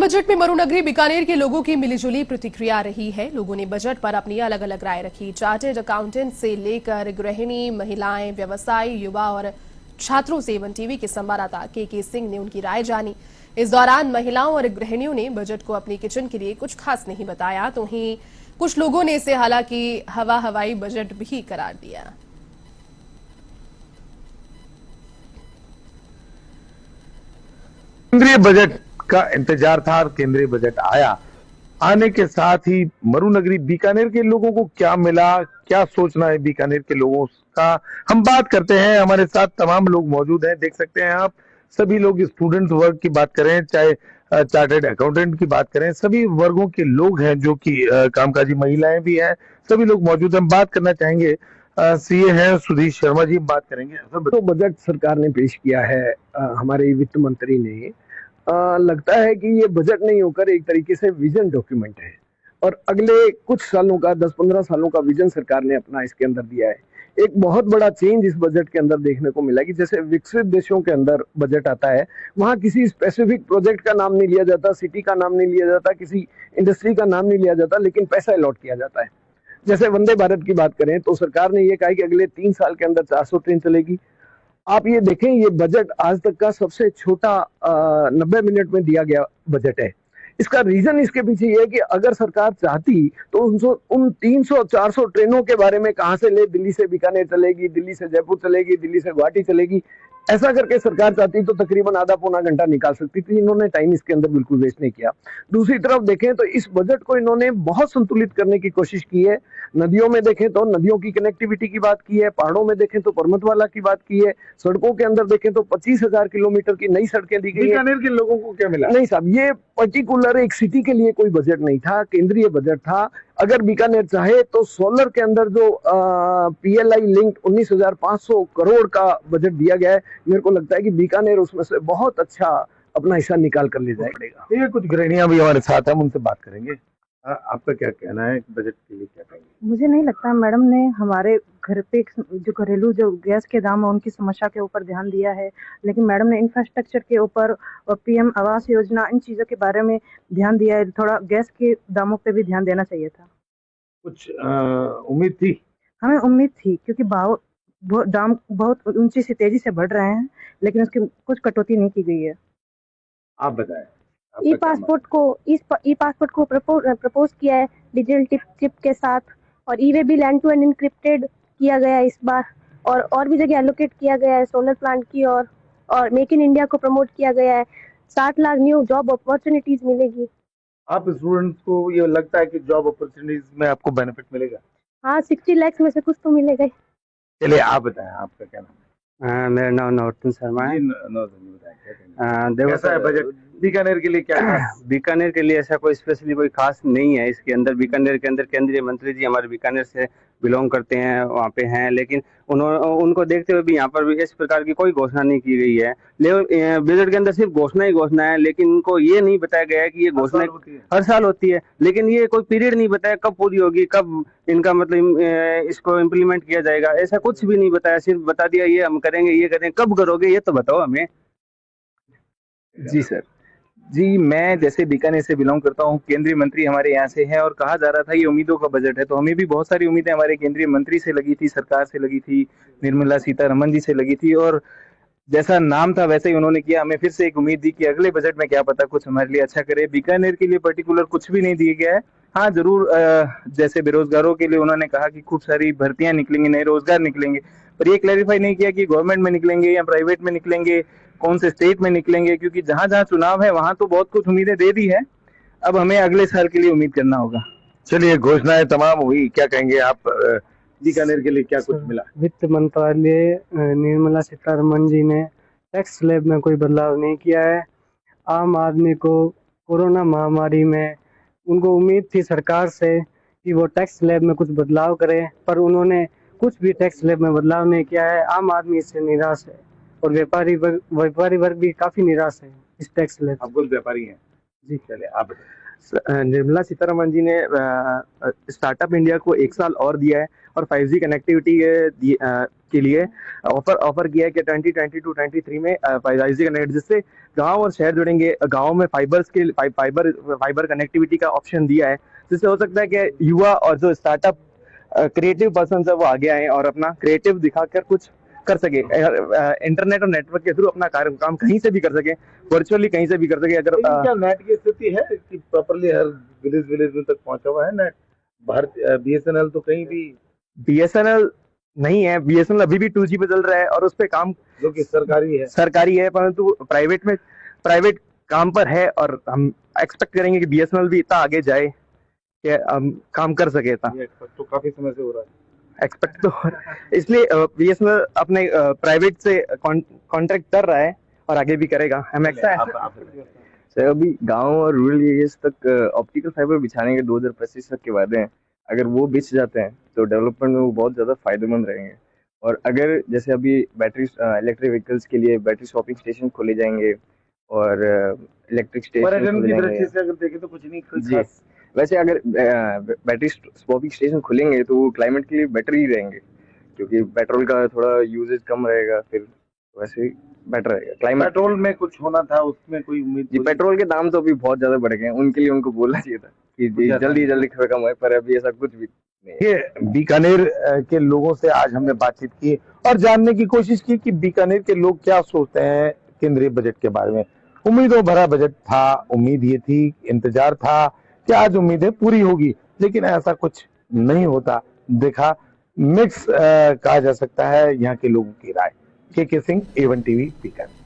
Budget में मरुनगरी बीकानेर के लोगों की मिलीजुली प्रतिक्रिया रही है। लोगों ने बजट पर अपनी अलग अलग राय रखी। चार्टर्ड अकाउंटेंट से लेकर गृहिणी, महिलाएं, व्यवसायी, युवा और छात्रों से वन टीवी के संवाददाता के सिंह ने उनकी राय जानी। इस दौरान महिलाओं और गृहिणियों ने बजट को अपनी किचन के लिए कुछ खास नहीं बताया, तो वहीं कुछ लोगों ने इसे हालांकि हवाई बजट भी करार दिया। केंद्रीय बजट का इंतजार था और केंद्रीय बजट आने के साथ ही मरुनगरी बीकानेर के लोगों को क्या मिला, क्या सोचना है बीकानेर के लोगों का, हम बात करते हैं। हमारे साथ तमाम लोग मौजूद हैं, देख सकते हैं आप। सभी लोग स्टूडेंट वर्ग की बात करें, चाहे चार्टर्ड अकाउंटेंट की बात करें, सभी वर्गों के लोग हैं जो कि कामकाजी महिलाएं भी हैं, सभी लोग मौजूद हैं। हम बात करना चाहेंगे सीए हैं सुधीर शर्मा जी, बात करेंगे। तो बजट सरकार ने पेश किया है, हमारे वित्त मंत्री ने, लगता है कि ये बजट नहीं होकर एक तरीके से विजन डॉक्यूमेंट है और अगले कुछ सालों का 10-15 सालों का विजन सरकार ने अपना इसके अंदर दिया है। एक बहुत बड़ा चेंज इस बजट के अंदर देखने को मिला कि जैसे विकसित देशों के अंदर बजट आता है, वहां किसी स्पेसिफिक प्रोजेक्ट का नाम नहीं लिया जाता, सिटी का नाम नहीं लिया जाता, किसी इंडस्ट्री का नाम नहीं लिया जाता, लेकिन पैसा अलॉट किया जाता है। जैसे वंदे भारत की बात करें तो सरकार ने यह कहा कि अगले 3 साल के अंदर 400 ट्रेन चलेगी। आप ये देखें, ये बजट आज तक का सबसे छोटा 90 मिनट में दिया गया बजट है। इसका रीजन इसके पीछे ये है कि अगर सरकार चाहती तो उन 300-400 ट्रेनों के बारे में कहां से ले, दिल्ली से बीकानेर चलेगी, दिल्ली से जयपुर चलेगी, दिल्ली से गुवाहाटी चलेगी, ऐसा करके सरकार चाहती तो तकरीबन आधा पौना घंटा निकाल सकती थी। इन्होंने टाइम इसके अंदर बिल्कुल वेस्ट नहीं किया। दूसरी तरफ देखें तो इस बजट को इन्होंने बहुत संतुलित करने की कोशिश की है। नदियों में देखें तो नदियों की कनेक्टिविटी की बात की है, पहाड़ों में देखें तो पर्वतमाला की बात की है, सड़कों के अंदर देखें तो 25,000 किलोमीटर की नई सड़कें दी गई है। बीकानेर के लोगों को क्या मिला? नहीं साहब, ये पर्टिकुलर एक सिटी के लिए कोई बजट नहीं था, केंद्रीय बजट था। अगर बीकानेर चाहे तो सोलर के अंदर जो पीएलआई लिंक 19,500 करोड़ का बजट दिया गया है, मेरे को लगता है कि बीकानेर उसमें से बहुत अच्छा अपना हिस्सा निकाल कर ले जाएगा। ये कुछ गृहिणियां भी हमारे साथ हैं, हम उनसे बात करेंगे। आपका क्या कहना है बजट के लिए, क्या कहेंगे? मुझे नहीं लगता मैडम ने हमारे घर पे जो घरेलू जो गैस के दाम है उनकी समस्या के ऊपर ध्यान दिया है, लेकिन मैडम ने इंफ्रास्ट्रक्चर के ऊपर और पीएम आवास योजना, इन चीज़ों के बारे में ध्यान दिया है। थोड़ा गैस के दामों पे भी ध्यान देना चाहिए था। कुछ उम्मीद थी? हमें उम्मीद थी, क्योंकि दाम बहुत ऊंची से तेजी से बढ़ रहे हैं, लेकिन उसकी कुछ कटौती नहीं की गई है। आप बताएं। ई पासपोर्ट को प्रपोज किया है डिजिटल चिप के साथ, और e way bill end to end encrypted किया गया है इस बार, और भी जगह एलोकेट किया गया है सोलर प्लांट की, और मेक इन इंडिया को प्रमोट किया गया है। 60 लाख न्यू जॉब अपॉर्चुनिटीज मिलेगी। आप स्टूडेंट्स को ये लगता है कि जॉब अपॉर्चुनिटीज में आपको बेनिफिट मिलेगा? हाँ, 60 लाख में से कुछ तो मिलेगा ही। चलिए आप बताएं, आपका क्या नाम है? मेरा नाम नौतन शर्मा है। देखो, कैसा है बजट बीकानेर के लिए? क्या बीकानेर के लिए ऐसा कोई स्पेशली कोई खास नहीं है। इसके अंदर बीकानेर के अंदर केंद्रीय मंत्री जी हमारे बीकानेर से बिलोंग करते हैं, वहाँ पे हैं, लेकिन उनको देखते हुए भी यहाँ पर भी इस प्रकार की कोई घोषणा नहीं की गई है। बजट के अंदर सिर्फ घोषणा ही घोषणा है, लेकिन उनको ये नहीं बताया गया है कि ये घोषणा हर साल होती है, लेकिन ये कोई पीरियड नहीं बताया कब पूरी होगी, कब इनका मतलब इसको इम्प्लीमेंट किया जाएगा, ऐसा कुछ भी नहीं बताया। सिर्फ बता दिया ये हम करेंगे, ये करेंगे, कब करोगे ये तो बताओ हमें। जी सर, जी मैं जैसे बीकानेर से बिलोंग करता हूँ, केंद्रीय मंत्री हमारे यहाँ से हैं और कहा जा रहा था ये उम्मीदों का बजट है, तो हमें भी बहुत सारी उम्मीदें हमारे केंद्रीय मंत्री से लगी थी, सरकार से लगी थी, निर्मला सीतारमन जी से लगी थी, और जैसा नाम था वैसे ही उन्होंने किया। हमें फिर से एक उम्मीद दी कि अगले बजट में क्या पता कुछ हमारे लिए अच्छा करे। बीकानेर के लिए पर्टिकुलर कुछ भी नहीं दिया गया है। हाँ जरूर, जैसे बेरोजगारों के लिए उन्होंने कहा कि खूब सारी भर्तियां निकलेंगी, नए रोजगार निकलेंगे, पर ये क्लैरिफाई नहीं किया कि गवर्नमेंट में निकलेंगे या प्राइवेट में निकलेंगे, कौन से स्टेट में निकलेंगे, क्योंकि जहां जहां चुनाव है वहां तो बहुत कुछ उम्मीदें दे दी है, अब हमें अगले साल के लिए उम्मीद करना होगा। चलिए, घोषणाएं तमाम हुई, क्या कहेंगे आप? बीकानेर के लिए क्या कुछ मिला? वित्त मंत्रालय निर्मला सीतारमन जी ने टैक्स स्लैब में कोई बदलाव नहीं किया है। आम आदमी को कोरोना महामारी में उनको उम्मीद थी सरकार से कि वो टैक्स स्लैब में कुछ बदलाव करें, पर उन्होंने कुछ भी टैक्स स्लैब में बदलाव नहीं किया है। आम आदमी इससे निराश है और व्यापारी वर्ग भी काफी निराश है इस टैक्स स्लैब। आप खुद व्यापारी हैं? जी चलिए आप। निर्मला सीतारमन जी ने स्टार्टअप इंडिया को 1 साल और दिया है और 5G कनेक्टिविटी के लिए ऑफर किया है कि 2022-23 में 5G कनेक्ट, जिससे गांव और शहर जुड़ेंगे। गांव में फाइबर कनेक्टिविटी का ऑप्शन दिया है, जिससे हो सकता है कि युवा और जो स्टार्टअप क्रिएटिव पर्सन है वो आगे आए और अपना क्रिएटिव दिखाकर कुछ कर सके, इंटरनेट और नेटवर्क के थ्रू अपना काम कहीं से भी कर सके, वर्चुअली कहीं से भी कर सके। अगर क्या नेट की स्थिति है कि प्रॉपरली हर विलेज में तक पहुंचा हुआ है नेट? भारत बीएसएनएल तो कहीं भी बीएसएनएल नहीं है, बीएसएनएल अभी भी 2G पे चल रहा है और उस पे काम जो कि सरकारी है, परंतु प्राइवेट काम पर है, और हम एक्सपेक्ट करेंगे कि बीएसएनएल भी इतना आगे जाए कि काम कर सके। तो काफी समय से हो रहा है एक्सपेक्ट तो इसलिए बीएसएनएल अपने प्राइवेट से कॉन्ट्रैक्ट कर रहा है और आगे भी करेगा। हम सर अभी गांव और रूरल एरियाज तक ऑप्टिकल फाइबर बिछाने के 2025 तक के वादे हैं। अगर वो बिछ जाते हैं तो डेवलपमेंट में वो बहुत ज़्यादा फायदेमंद रहेंगे। और अगर जैसे अभी इलेक्ट्रिक व्हीकल्स के लिए बैटरी स्वैपिंग स्टेशन खोले जाएंगे और इलेक्ट्रिक स्टेशन पर्यटन की दृष्टि से अगर देखें तो कुछ नहीं जी। वैसे अगर बैटरी स्वैपिंग स्टेशन खुलेंगे तो वो क्लाइमेट के लिए बेटर ही रहेंगे, क्योंकि पेट्रोल का थोड़ा यूजेज कम रहेगा, फिर वैसे बेटर रहेगा क्लाइमेट। पेट्रोल में कुछ होना था, उसमें कोई उम्मीद? जी, पेट्रोल के दाम तो अभी बहुत ज्यादा बढ़ गए हैं, उनके लिए उनको बोलना चाहिए था कि जल्दी खत्म हुए, पर अभी ऐसा कुछ भी नहीं। ये बीकानेर के लोगों से आज हमने बातचीत की और जानने की कोशिश की कि बीकानेर के लोग क्या सोचते हैं केंद्रीय बजट के बारे में। उम्मीदों भरा बजट था, उम्मीद ये थी, इंतजार था कि आज उम्मीदें पूरी होगी, लेकिन ऐसा कुछ नहीं होता दिखा। मिक्स कहा जा सकता है यहाँ के लोगों की राय। के सिंह, A1 टीवी, बीकानेर।